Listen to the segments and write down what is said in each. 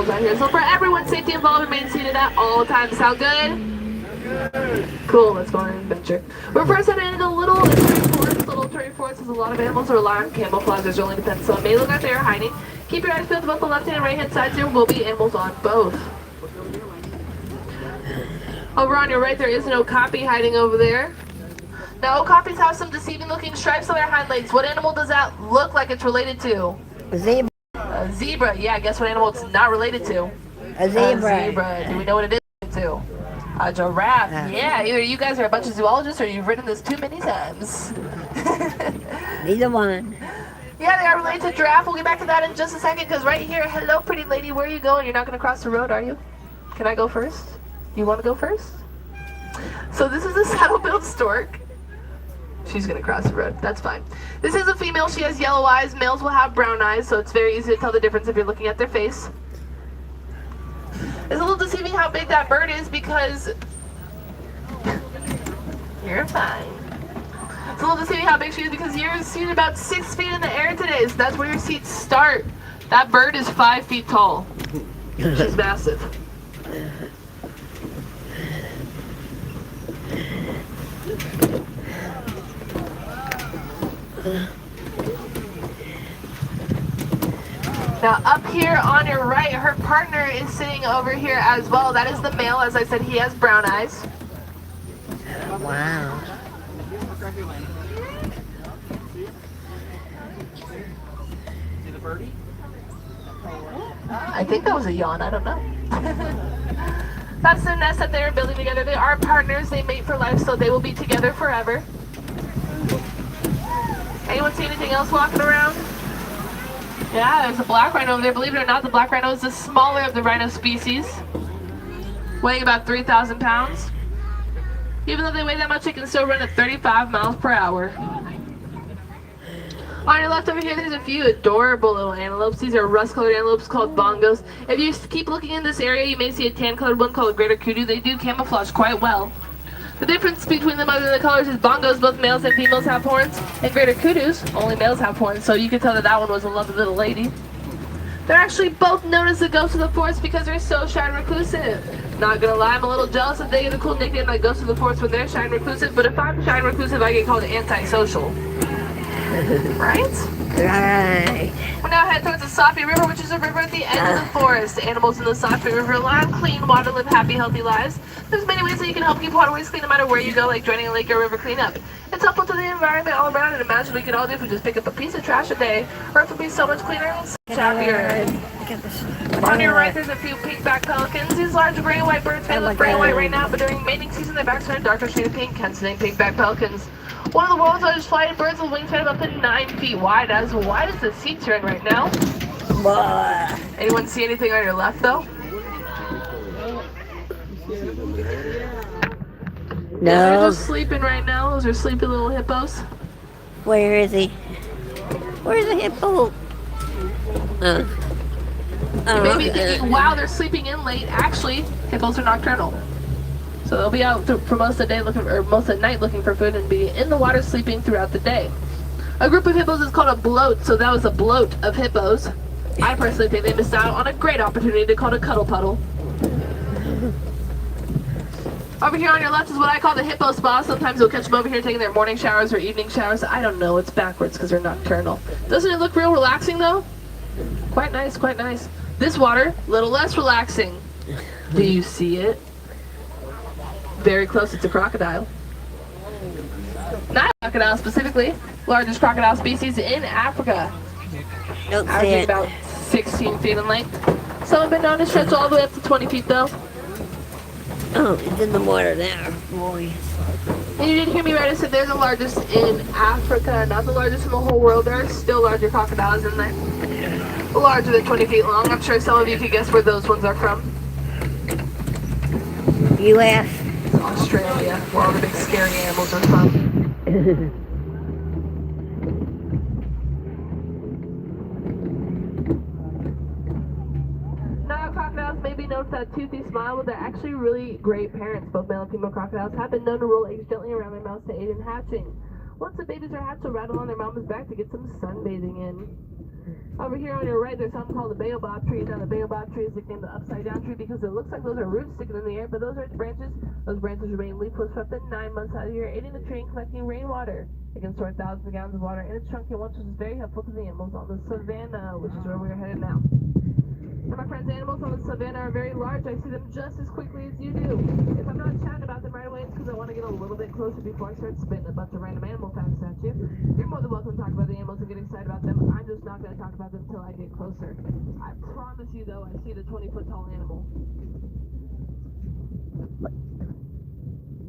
animals out here. So for everyone's safety involved, remain seated at all times. Sound good? Cool, let's go on an adventure. We're first heading into little turning forest. Little turning forest is a lot of animals are rely on camouflage. It only depends. So it may look like they are hiding. Keep your eyes peeled to both the left and right hand sides. There will be animals on both. Over on your right, there is an okapi hiding over there. Now, okapis have some deceiving looking stripes on their hind legs. What animal does that look like it's related to? A zebra. A zebra. Yeah, guess what animal it's not related to? A zebra. A zebra. Do we know what it is related to? A giraffe. Yeah, either you guys are a bunch of zoologists or you've written this too many times. Neither one. Yeah, they are related to giraffe. We'll get back to that in just a second because right here, hello pretty lady, where are you going? You're not going to cross the road, are you? Can I go first? You want to go first? So this is a saddle-billed stork. She's going to cross the road. That's fine. This is a female. She has yellow eyes. Males will have brown eyes, so it's very easy to tell the difference if you're looking at their face. It's a little deceiving how big that bird is because... You're fine. It's a little deceiving how big she is because you're seated about 6 feet in the air today, so that's where your seats start. That bird is 5 feet tall. She's massive. Now up here on your right, her partner is sitting over here as well. That is the male. As I said, he has brown eyes. Wow. I think that was a yawn. I don't know. That's the nest that they're building together. They are partners. They mate for life, so they will be together forever. Anyone see anything else walking around? Yeah, there's a black rhino over there. Believe it or not, the black rhino is the smaller of the rhino species, weighing about 3,000 pounds. Even though they weigh that much, they can still run at 35 miles per hour. On your left over here, there's a few adorable little antelopes. These are rust-colored antelopes called bongos. If you keep looking in this area, you may see a tan-colored one called greater kudu. They do camouflage quite well. The difference between them other than the colors is bongos, both males and females have horns, and greater kudus, only males have horns, so you can tell that that one was a lovely little lady. They're actually both known as the ghosts of the forest because they're so shy and reclusive. Not gonna lie, I'm a little jealous that they get a cool nickname like ghosts of the forest when they're shy and reclusive, but if I'm shy and reclusive, I get called antisocial. Right? Right. We're now heading towards the Safi River, which is a river at the end of the forest. Animals in the Safi River rely on clean water, live happy, healthy lives. There's many ways that you can help keep waterways clean no matter where you go, like joining a lake or river cleanup. It's helpful to the environment all around, and imagine we could all do if we just pick up a piece of trash a day. Earth would be so much cleaner and so much happier. On your right, there's a few pink-backed pelicans. These large gray and white birds may look gray and white right now, but during mating season, their backs turn a darker shade of pink, hence the name pink-backed pelicans. One of the world's largest flying birds with a wingspan of up to 9 feet wide, as wide as the seats are in right now. Anyone see anything on your left, though? No. They're just sleeping right now. Those are sleepy little hippos. Where is he? Where's the hippo? You may be thinking, wow, they're sleeping in late. Actually, hippos are nocturnal. So they'll be out for most of the day most of the night looking for food and be in the water sleeping throughout the day. A group of hippos is called a bloat, so that was a bloat of hippos. I personally think they missed out on a great opportunity to call it a cuddle puddle. Over here on your left is what I call the hippo spa. Sometimes you'll catch them over here taking their morning showers or evening showers. I don't know, it's backwards because they're nocturnal. Doesn't it look real relaxing though? Quite nice, quite nice. This water, a little less relaxing. Do you see it? Very close, it's a crocodile. Not a crocodile specifically, largest crocodile species in Africa. Don't see Averaging it. about 16 feet in length. Some have been known to stretch all the way up to 20 feet though. Oh, it's in the water there, boy. And you didn't hear me right, I said they're the largest in Africa, not the largest in the whole world. There are still larger crocodiles in there. Larger than 20 feet long. I'm sure some of you could guess where those ones are from. U.S. Australia, where all the big scary animals are from. Now, crocodiles may be known for that toothy smile, but they're actually really great parents. Both male and female crocodiles have been known to roll eggs gently around their mouths to aid in hatching. Once the babies are hatched, they'll rattle on their mama's back to get some sunbathing in. Over here on your right, there's something called the baobab tree. Now, the baobab tree is nicknamed the upside-down tree because it looks like those are roots sticking in the air, but those are branches. Those branches remain leafless for up to 9 months out of the year, aiding the tree in collecting rainwater. It can store thousands of gallons of water in its trunk at once, which is very helpful to the animals on the Savannah, which is where we're headed now. And my friends, animals on the Savannah are very large. I see them just as quickly as you do. If I'm not chatting about them right away, it's because I want to get a little bit closer before I start spitting a bunch of random animal facts at you. You're more than welcome to talk about the animals and get excited about them. I'm just not going to talk about them until I get closer. I promise you, though, I see the 20-foot tall animal.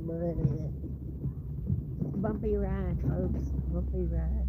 What is it? Bumpy ride, folks. Bumpy ride.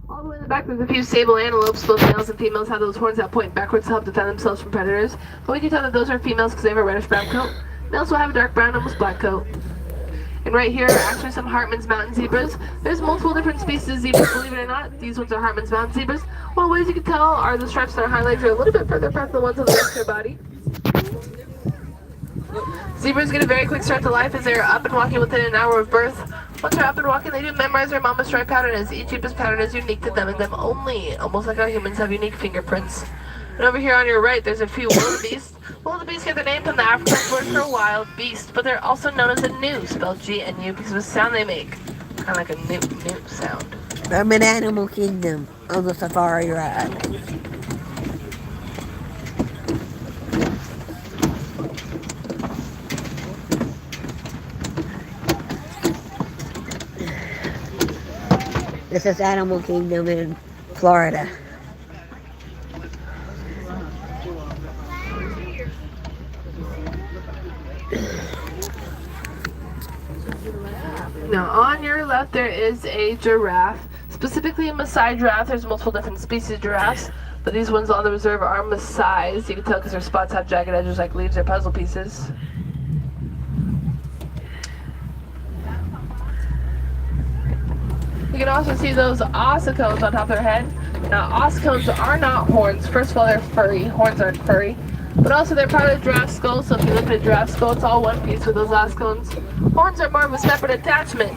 All the way in the back, there's a few sable antelopes. Both males and females have those horns that point backwards to help defend themselves from predators. But we can tell that those are females because they have a reddish-brown coat. Males will have a dark brown, almost black coat. And right here are actually some Hartman's mountain zebras. There's multiple different species of zebras, believe it or not. These ones are Hartman's mountain zebras. One of the ways you can tell are the stripes on their hind legs are a little bit further apart than the ones on the rest of their body. Zebras get a very quick start to life as they are up and walking within an hour of birth. Once they're up and walking, they do memorize their mama's stripe pattern, as each zebra's pattern is unique to them and them only, almost like how humans have unique fingerprints. And over here on your right, there's a few wildebeest. Wildebeest get their name from the African word for wild beast, but they're also known as a gnu, spelled G-N-U, because of the sound they make. Kind of like a newt sound. I'm in Animal Kingdom on the safari ride. This is Animal Kingdom in Florida. Now, on your left, there is a giraffe. Specifically a Maasai giraffe. There's multiple different species of giraffes, but these ones on the reserve are Maasai's. You can tell because their spots have jagged edges like leaves or puzzle pieces. You can also see those ossicones on top of their head. Now, ossicones are not horns. First of all, they're furry. Horns aren't furry. But also, they're part of the giraffe skull, so if you look at a giraffe skull, it's all one piece with those ossicones. Horns are more of a separate attachment.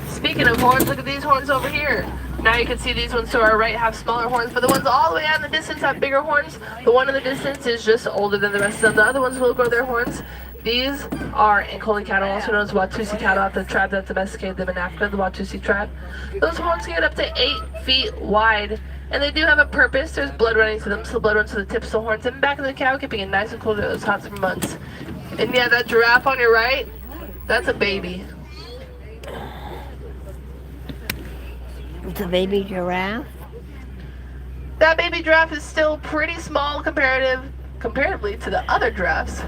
Speaking of horns, look at these horns over here. Now you can see these ones to our right have smaller horns, but the ones all the way out in the distance have bigger horns. The one in the distance is just older than the rest of them. The other ones will grow their horns. These are Ankole cattle, also known as Watusi cattle, after the tribe that domesticated them in Africa, the Watusi tribe. Those horns can get up to 8 feet wide, and they do have a purpose. There's blood running to them, so the blood runs to the tips of the horns and back of the cow, keeping it nice and cool during those hot summer months. And yeah, that giraffe on your right, that's a baby. It's a baby giraffe. That baby giraffe is still pretty small comparatively to the other giraffes.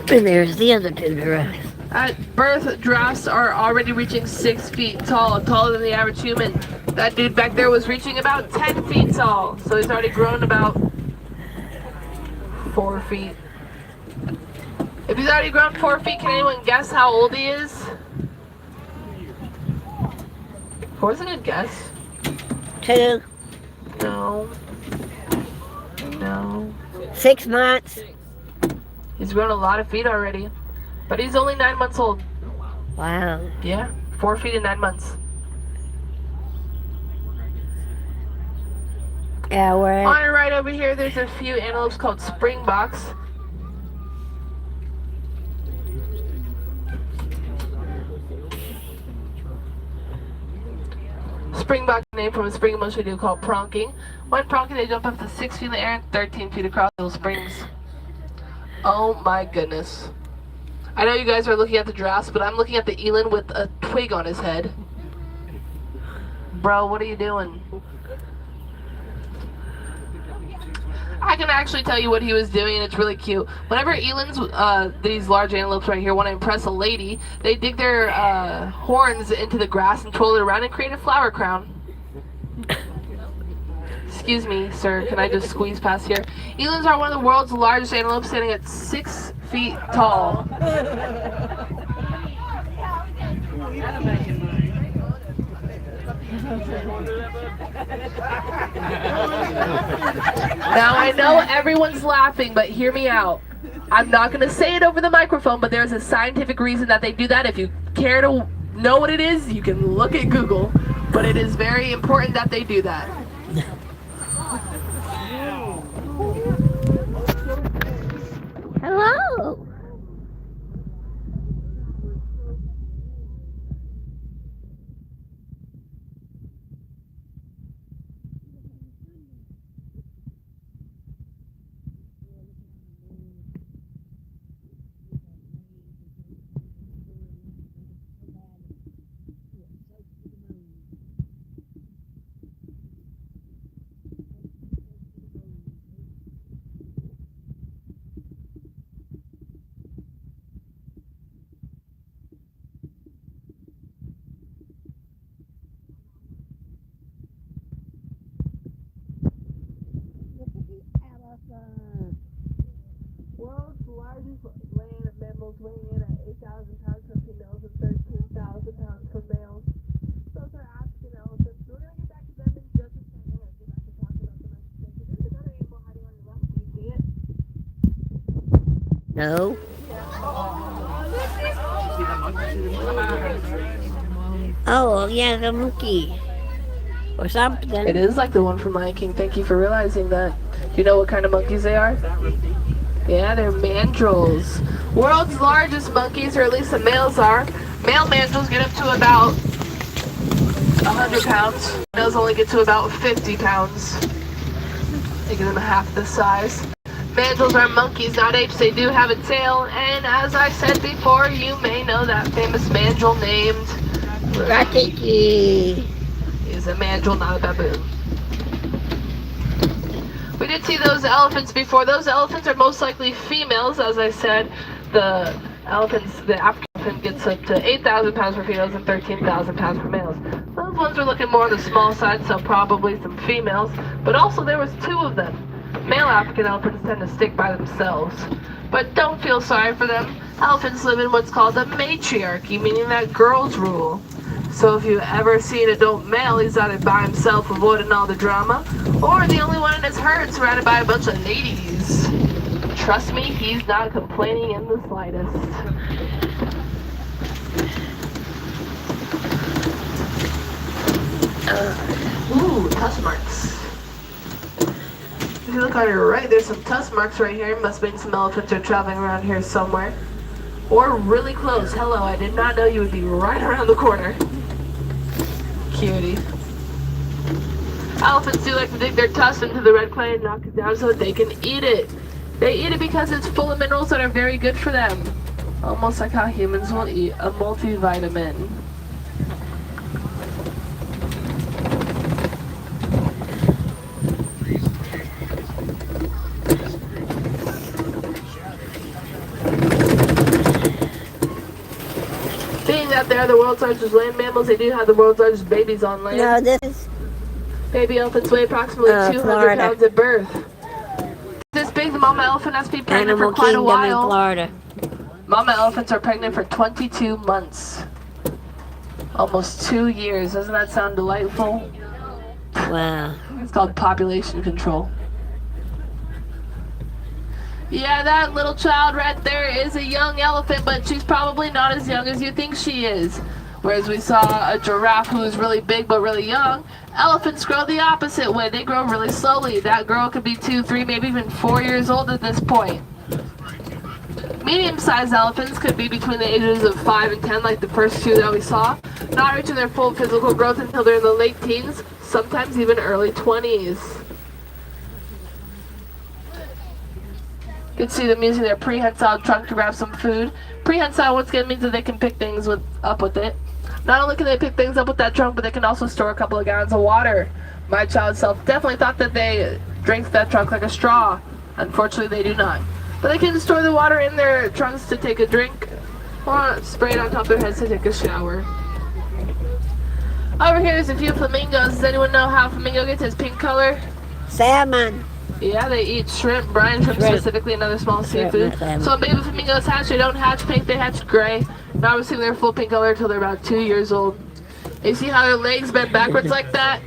And there's the other two giraffes. At birth, giraffes are already reaching 6 feet tall, taller than the average human. That dude back there was reaching about 10 feet tall, so he's already grown about 4 feet. If he's already grown 4 feet, can anyone guess how old he is? 4 is a good guess. 2. No. No. 6 months. He's grown a lot of feet already. But he's only 9 months old. Wow. Yeah, 4 feet and 9 months. Yeah, we're at... On your right over here, there's a few antelopes called springboks. Springbok name from a spring motion we do called pronking. When pronking, they jump up to 6 feet in the air and 13 feet across those springs. Oh my goodness. I know you guys are looking at the giraffes, but I'm looking at the eland with a twig on his head. Bro, what are you doing? I can actually tell you what he was doing, and it's really cute. Whenever elands, these large antelopes right here, want to impress a lady, they dig their horns into the grass and twirl it around and create a flower crown. Excuse me, sir, can I just squeeze past here? Elands are one of the world's largest antelopes, standing at 6 feet tall. Now I know everyone's laughing, but hear me out. I'm not going to say it over the microphone, but there's a scientific reason that they do that. If you care to know what it is, you can look at Google. But it is very important that they do that. Hello. World's largest land mammals weighing in at 8,000 pounds for females and 13,000 pounds for males. Those are African elephants. We're going to get back to them in just a second. Let's get back to talking about the next thing. There's another animal hiding on your left. Can you see it? No. Oh, yeah, the monkey. Or something. It is like the one from Lion King. Thank you for realizing that. Do you know what kind of monkeys they are? Yeah, they're mandrills. World's largest monkeys, or at least the males are. Male mandrills get up to about 100 pounds. Males only get to about 50 pounds. Making them half the size. Mandrills are monkeys, not apes. They do have a tail. And as I said before, you may know that famous mandrill named Roxanne. is a mandrill, not a baboon. We did see those elephants before. Those elephants are most likely females. As I said, the African elephant gets up to 8,000 pounds for females and 13,000 pounds for males. Those ones are looking more on the small side, so probably some females. But also there was 2 of them. Male African elephants tend to stick by themselves. But don't feel sorry for them. Elephants live in what's called a matriarchy, meaning that girls rule. So if you ever see an adult male, he's either by himself avoiding all the drama, or the only one in his herd surrounded by a bunch of ladies. Trust me, he's not complaining in the slightest. Ooh, tusk marks. If you look on your right, there's some tusk marks right here. Must mean some elephants are traveling around here somewhere. Or really close. Hello, I did not know you would be right around the corner. Cutie. Elephants do like to dig their tusks into the red clay and knock it down so that they can eat it. They eat it because it's full of minerals that are very good for them. Almost like how humans will eat a multivitamin. Being that they're the world's largest land mammals, they do have the world's largest babies on land. No, this is Baby elephants weigh approximately 200 Florida. pounds at birth. This big, the mama elephant has to be pregnant Animal for quite a Kingdom in while. Florida. Mama elephants are pregnant for 22 months. Almost 2 years. Doesn't that sound delightful? Wow. It's called population control. Yeah, that little child right there is a young elephant, but she's probably not as young as you think she is. Whereas we saw a giraffe who is really big but really young, elephants grow the opposite way. They grow really slowly. That girl could be 2, 3, maybe even 4 years old at this point. Medium-sized elephants could be between the ages of 5 and 10, like the first 2 that we saw, not reaching their full physical growth until they're in the late teens, sometimes even early 20s. You can see them using their prehensile trunk to grab some food. Prehensile, once again, means that they can pick things up with it. Not only can they pick things up with that trunk, but they can also store a couple of gallons of water. My child self definitely thought that they drank that trunk like a straw. Unfortunately, they do not. But they can store the water in their trunks to take a drink, or spray it on top of their heads to take a shower. Over here there's a few flamingos. Does anyone know how a flamingo gets its pink color? Salmon. Yeah, they eat shrimp, brine shrimp specifically, another small seafood. So baby flamingos hatch, they don't hatch pink, they hatch gray. Not receiving their full pink color until they're about 2 years old. You see how their legs bend backwards like that?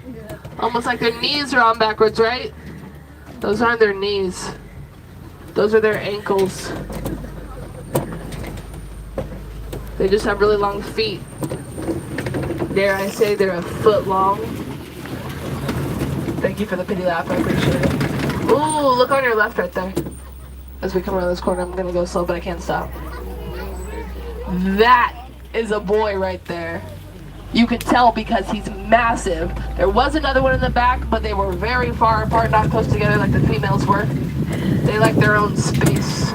Almost like their knees are on backwards, right? Those aren't their knees. Those are their ankles. They just have really long feet. Dare I say they're a foot long. Thank you for the pity laugh, I appreciate it. Ooh, look on your left right there. As we come around this corner, I'm gonna go slow, but I can't stop. That is a boy right there. You can tell because he's massive. There was another one in the back, but they were very far apart, not close together like the females were. They like their own space.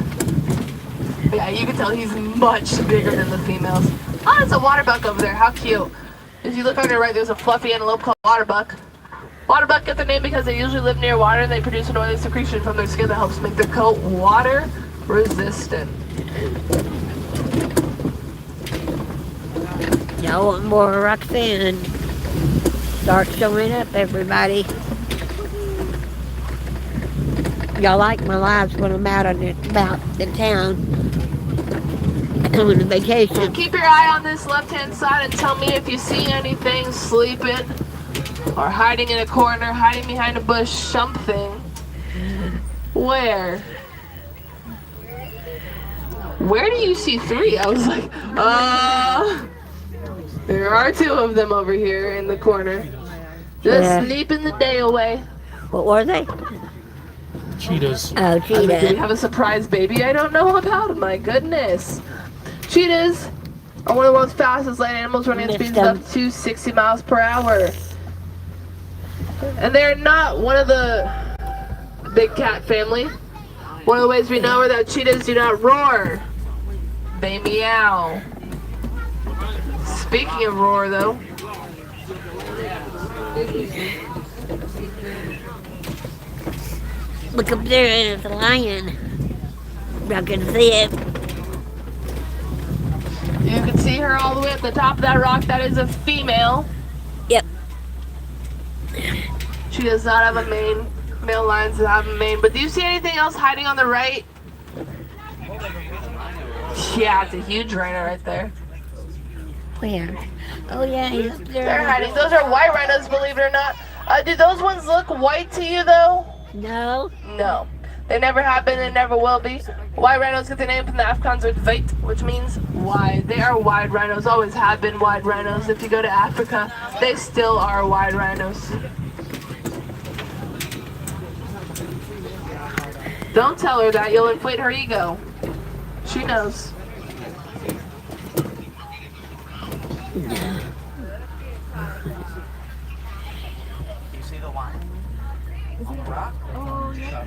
Yeah, you can tell he's much bigger than the females. Oh, there's a waterbuck over there. How cute. If you look on your right, there's a fluffy antelope called waterbuck. Waterbuck get their name because they usually live near water and they produce an oily secretion from their skin that helps make their coat water resistant. Y'all want more Roxanne? Start showing up, everybody. Y'all like my lives when I'm out on about the town on a vacation. Keep your eye on this left-hand side and tell me if you see anything sleeping or hiding in a corner, hiding behind a bush, something. Where? Where do you see 3? I was like, there are 2 of them over here in the corner. Just sleeping the day away. What were they? Cheetahs. Oh, Do we cheetah. have a surprise baby I don't know about? My goodness. Cheetahs are one of the world's fastest land animals, running at speeds of up to 60 miles per hour. And they're not one of the big cat family. One of the ways we know are that cheetahs do not roar. They meow. Speaking of roar, though. Look up there, and it's a lion. I can see it. You can see her all the way at the top of that rock. That is a female. Yep. She does not have a mane. Male lions have a mane. But do you see anything else hiding on the right? Yeah, it's a huge rhino right there. Where? Oh, yeah, he's there. They're hiding. Those are white rhinos, believe it or not. Do those ones look white to you, though? No. No. They never have been and never will be. White rhinos get their name from the Afrikaans word wit, which means wide. They are wide rhinos, always have been wide rhinos. If you go to Africa, they still are wide rhinos. Don't tell her that, you'll inflate her ego. She knows. You see the line? On the rock? Oh, yeah.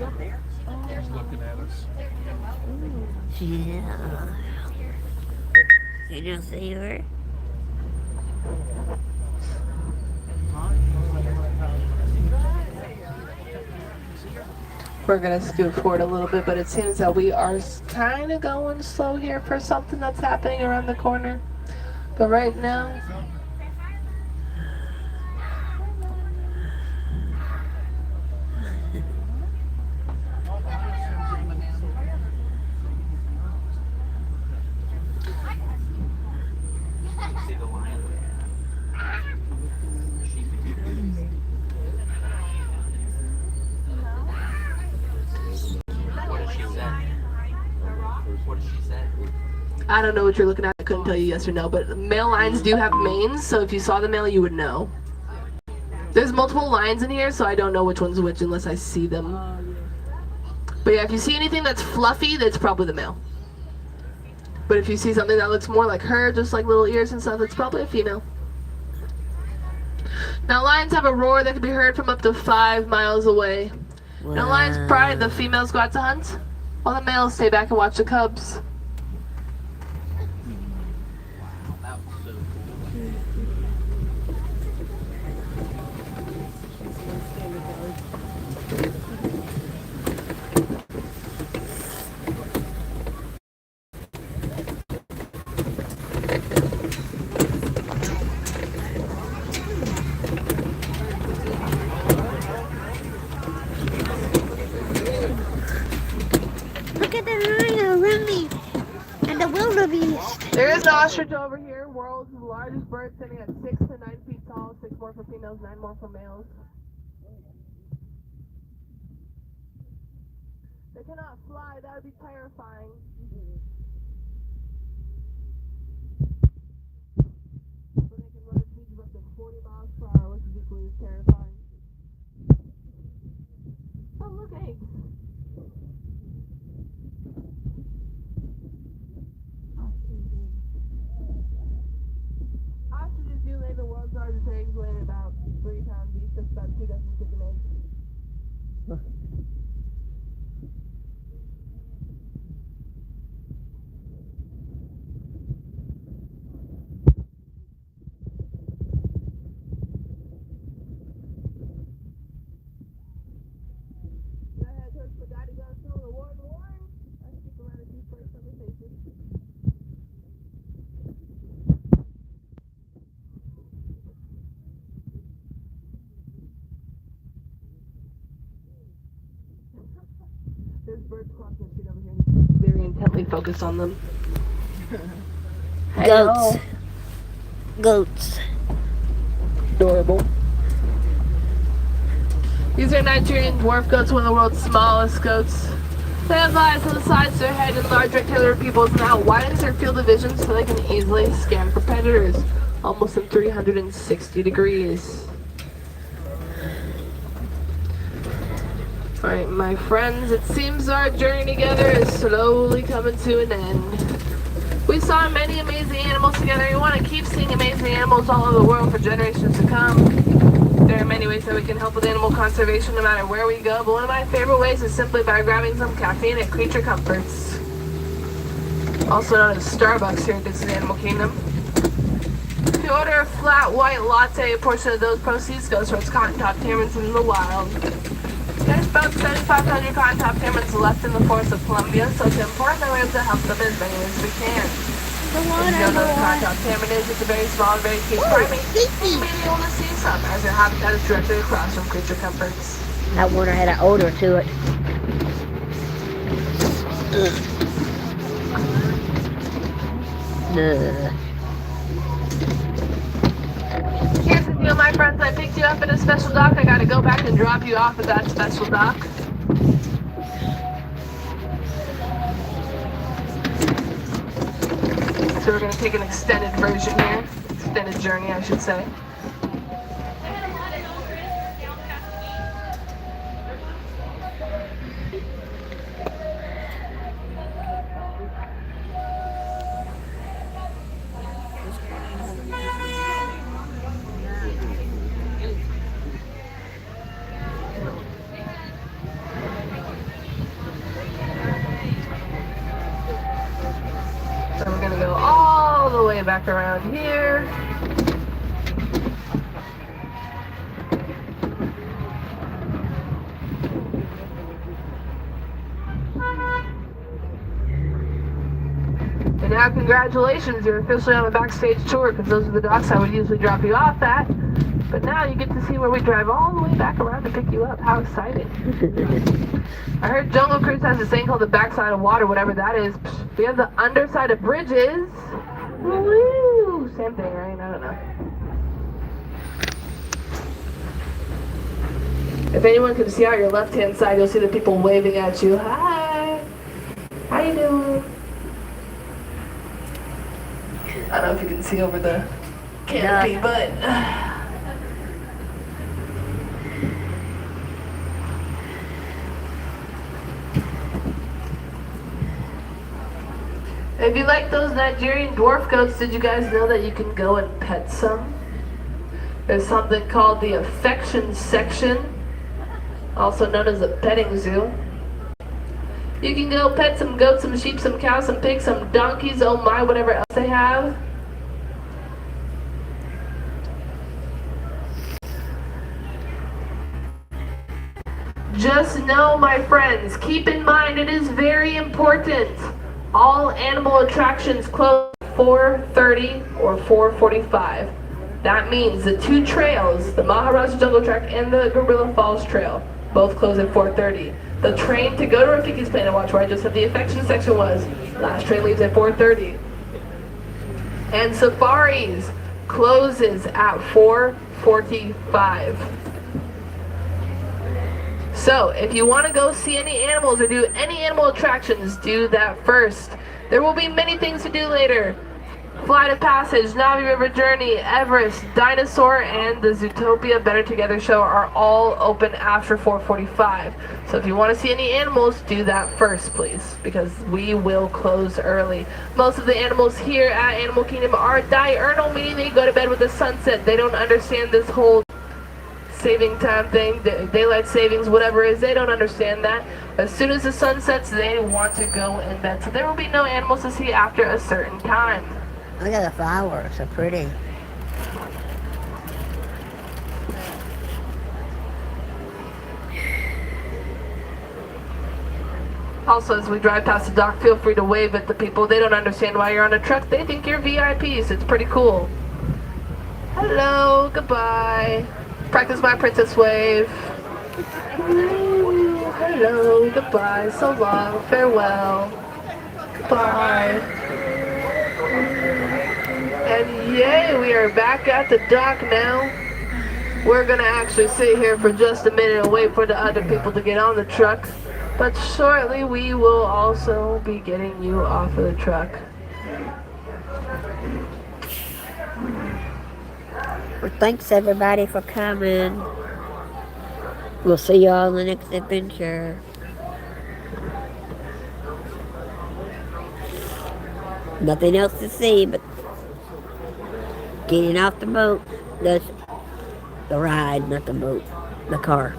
He's looking at us. Yeah. Can you see her? We're gonna scoot forward a little bit, but it seems that we are kind of going slow here for something that's happening around the corner. But right now, See the line? What did she say? What did she say? I don't know what you're looking at. I couldn't tell you yes or no, but male lions do have manes, so if you saw the male, you would know. There's multiple lions in here, so I don't know which one's which unless I see them. But yeah, if you see anything that's fluffy, that's probably the male. But if you see something that looks more like her, just like little ears and stuff, it's probably a female. Now, lions have a roar that can be heard from up to 5 miles away. Now, lions pride, the females go out to hunt, while the males stay back and watch the cubs. That was so cool. ostrich over here, world's largest bird, standing at 6 to 9 feet tall, 6 more for females, 9 more for males. They cannot fly, that would be terrifying. But they can run at speeds of up to 40 miles per hour, which is equally as terrifying. Oh, look, eggs. Ostriches do lay the world's largest eggs, weighing about 3 pounds each. That's about 2 dozen chicken eggs. There's birds crossing the street over here. Very intently focused on them. Goats. Goats. Adorable. These are Nigerian dwarf goats, one of the world's smallest goats. They have eyes on the sides of their head and large rectangular pupils, and that widens their field of vision so they can easily scan for predators, almost in 360 degrees. Alright, my friends, it seems our journey together is slowly coming to an end. We saw many amazing animals together. We want to keep seeing amazing animals all over the world for generations to come. There are many ways that we can help with animal conservation no matter where we go, but one of my favorite ways is simply by grabbing some caffeine at Creature Comforts, also known as Starbucks here at Disney Animal Kingdom. If you order a flat white latte, a portion of those proceeds goes towards cotton-top tamarins in the wild. There's about 7,500 cotton-top tamarins left in the forests of Colombia, so it's important that we're able to help them in as many ways as we can. If you don't know what a cotton-top tamarin is, it's a very small and very cute primate. You may be able to see some, as their habitat is directly across from Creature Comforts. That water had an odor to it. Ugh. Here's the deal, my friends. I picked you up at a special dock. I gotta go back and drop you off at that special dock. So we're gonna take an extended version here. Extended journey, I should say. So we're gonna go all the way back around here. And now congratulations, you're officially on a backstage tour, because those are the docks I would usually drop you off at. But now you get to see where we drive all the way back around to pick you up. How exciting. I heard Jungle Cruise has this thing called the backside of water, whatever that is. We have the underside of bridges. Woo! Same thing, right? I don't know. If anyone can see out your left-hand side, you'll see the people waving at you. Hi! How you doing? I don't know if you can see over the canopy, but... If you like those Nigerian dwarf goats, did you guys know that you can go and pet some? There's something called the affection section, also known as a petting zoo. You can go pet some goats, some sheep, some cows, some pigs, some donkeys, oh my, whatever else they have. Just know, my friends, keep in mind it is very important. All animal attractions close at 4:30 or 4:45. That means the two trails, the Maharaja Jungle Track and the Gorilla Falls Trail, both close at 4:30. The train to go to Rafiki's Planet Watch, where I just said the affection section was, last train leaves at 4:30. And safaris closes at 4:45. So, if you want to go see any animals or do any animal attractions, do that first. There will be many things to do later. Flight of Passage, Navi River Journey, Everest, Dinosaur, and the Zootopia Better Together show are all open after 4:45. So if you want to see any animals, do that first, please, because we will close early. Most of the animals here at Animal Kingdom are diurnal, meaning they go to bed with the sunset. They don't understand this whole saving time thing, daylight savings, whatever it is, they don't understand that. As soon as the sun sets, they want to go in bed. So there will be no animals to see after a certain time. Look at the flowers, so pretty. Also, as we drive past the dock, feel free to wave at the people. They don't understand why you're on a truck. They think you're VIPs. It's pretty cool. Hello, goodbye. Practice my princess wave. Hello, goodbye, so long, farewell. Goodbye. And yay, we are back at the dock now. We're gonna actually sit here for just a minute and wait for the other people to get on the truck. But shortly we will also be getting you off of the truck. Well, thanks everybody for coming. We'll see y'all in the next adventure. Nothing else to see but getting off the boat. That's the ride, not the boat. The car.